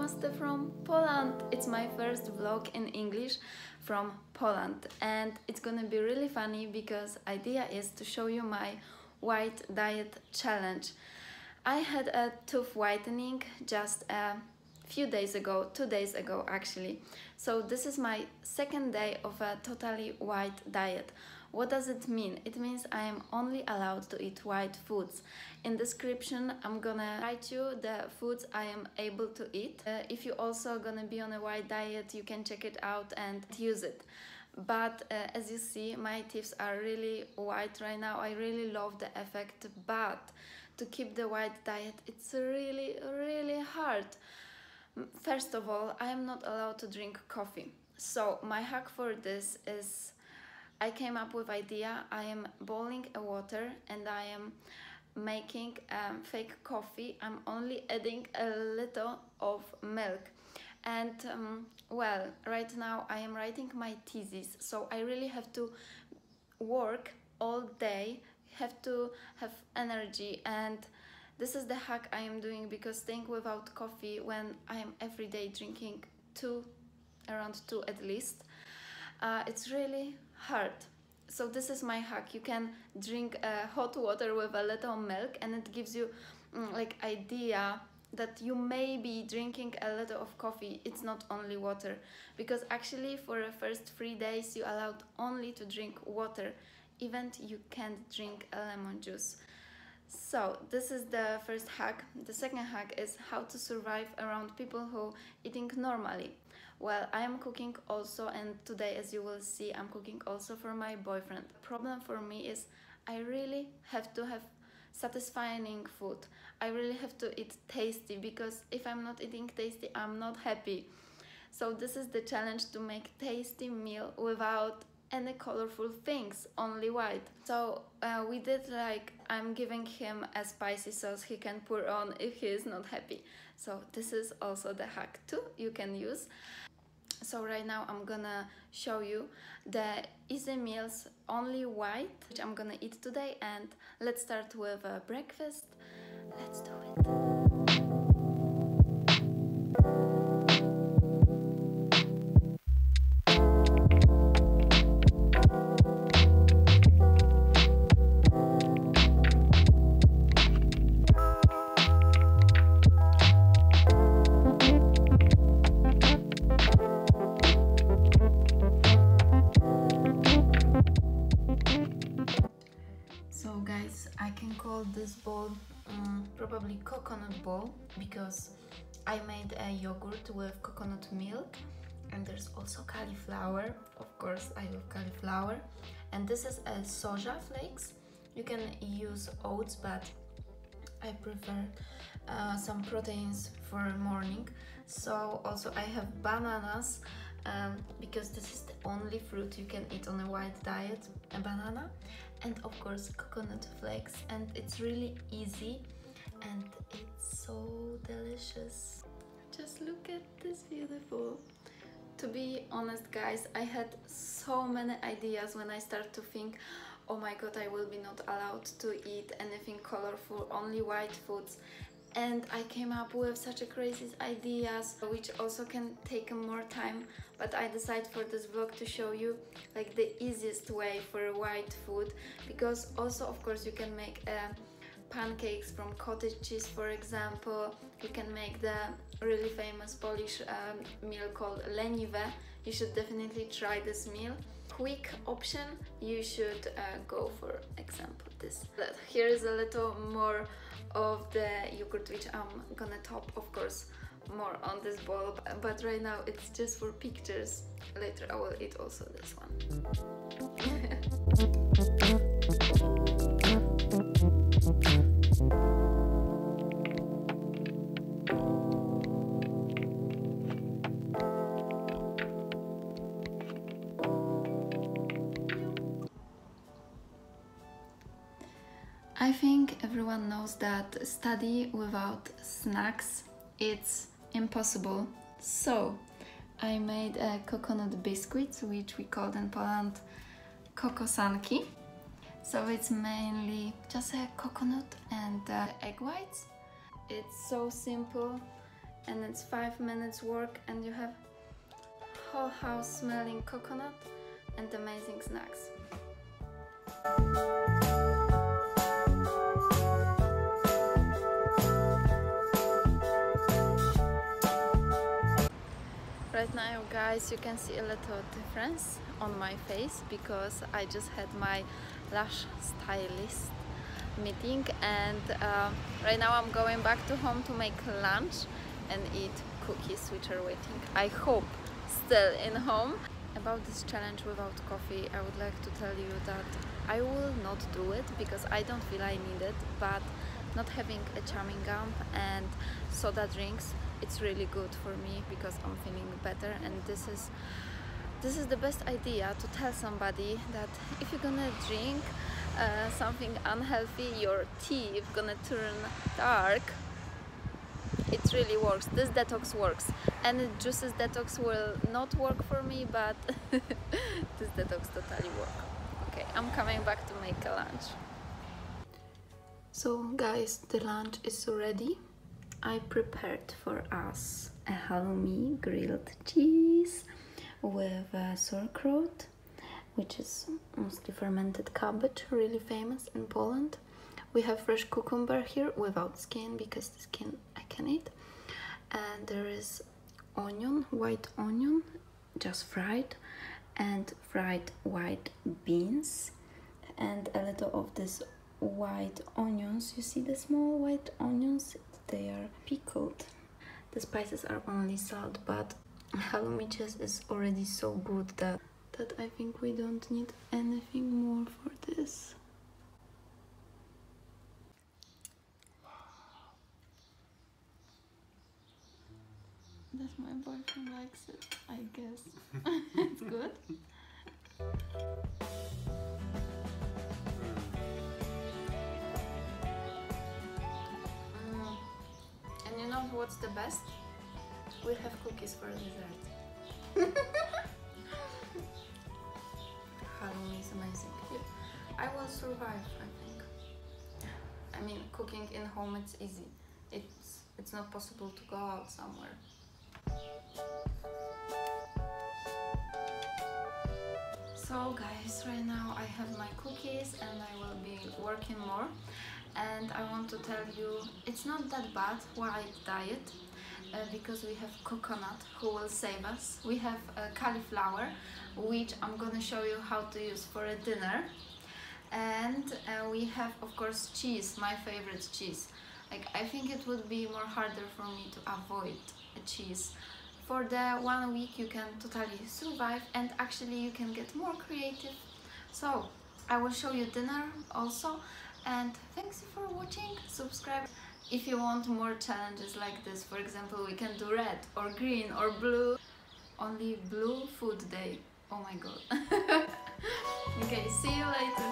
Namaste from Poland. It's my first vlog in English from Poland, and it's gonna be really funny because idea is to show you my white diet challenge. I had a tooth whitening just a few days ago, 2 days ago actually. So this is my second day of a totally white diet. What does it mean? It means I am only allowed to eat white foods. In description I'm gonna write you the foods I am able to eat. If you also gonna be on a white diet, you can check it out and use it. But as you see, my teeth are really white right now. I really love the effect, but to keep the white diet, it's really hard. First of all, I am not allowed to drink coffee. So my hack for this is I came up with idea. I am boiling a water and I am making fake coffee. I'm only adding a little of milk. And well, right now I am writing my thesis, so I really have to work all day, have to have energy, and this is the hack I am doing, because staying without coffee when I am every day drinking around two at least, it's really hard. So this is my hack. You can drink hot water with a little milk and it gives you like idea that you may be drinking a little of coffee. It's not only water, because actually for the first 3 days you allowed only to drink water, even you can't drink a lemon juice. So this is the first hack. The second hack is how to survive around people who eating normally. Well, I am cooking also, and today, as you will see, I'm cooking also for my boyfriend. The problem for me is I really have to have satisfying food. I really have to eat tasty, because if I'm not eating tasty, I'm not happy. So this is the challenge, to make tasty meal without any colorful things, only white. So we did like, I'm giving him a spicy sauce he can pour on if he is not happy. So this is also the hack too, you can use. So right now I'm gonna show you the easy meals, only white, which I'm gonna eat today, and let's start with breakfast. Let's do it. So guys, I can call this bowl probably coconut bowl, because I made a yogurt with coconut milk, and there's also cauliflower. Of course I love cauliflower. And this is a soja flakes. You can use oats, but I prefer some proteins for morning. So also I have bananas, because this is the only fruit you can eat on a white diet, a banana, and of course coconut flakes, and it's really easy and it's so delicious. Just look at this, beautiful. To be honest guys, I had so many ideas when I start to think, oh my god, I will be not allowed to eat anything colorful, only white foods. And I came up with such a crazy ideas, which also can take more time, but I decided for this vlog to show you like the easiest way for white food, because also of course you can make pancakes from cottage cheese, for example. You can make the really famous Polish meal called leniwe. You should definitely try this meal. Quick option, you should go for example this. But here is a little more of the yogurt, which I'm gonna top of course more on this bowl, but right now it's just for pictures. Later I will eat also this one. I think everyone knows that study without snacks, it's impossible. So I made a coconut biscuits, which we call in Poland kokosanki. So it's mainly just a coconut and egg whites. It's so simple, and it's 5 minutes work and you have whole house smelling coconut and amazing snacks. Right now, guys, you can see a little difference on my face because I just had my lash stylist meeting, and right now I'm going back to home to make lunch and eat cookies which are waiting, I hope, still in home. About this challenge without coffee, I would like to tell you that I will not do it because I don't feel I need it, but not having a chewing gum and soda drinks, it's really good for me because I'm feeling better. And this is the best idea, to tell somebody that if you're gonna drink something unhealthy, your teeth gonna turn dark, it really works. This detox works, and juices detox will not work for me, but this detox totally works. Okay, I'm coming back to make a lunch. So guys, the lunch is ready. I prepared for us a halloumi grilled cheese with sauerkraut, which is mostly fermented cabbage, really famous in Poland. We have fresh cucumber here without skin because the skin I can eat. And there is onion, white onion, just fried, and fried white beans, and a little of this white onions. You see the small white onions? They are pickled. The spices are only salt, but halloumi cheese is already so good that I think we don't need anything more for this. That my boyfriend likes it, I guess. It's good. And you know what's the best? We have cookies for dessert. Halloumi is amazing. I will survive, I think. I mean, cooking in home, it's easy. It's not possible to go out somewhere. So guys, right now I have my cookies and I will be working more. And I want to tell you, it's not that bad white diet because we have coconut who will save us. We have cauliflower, which I'm gonna show you how to use for a dinner. And we have, of course, cheese, my favorite cheese. Like, I think it would be more harder for me to avoid a cheese. For the 1 week you can totally survive, and actually you can get more creative. So I will show you dinner also, and thanks for watching. Subscribe if you want more challenges like this. For example, we can do red or green or blue. Only blue food day. Oh my god. Okay, see you later.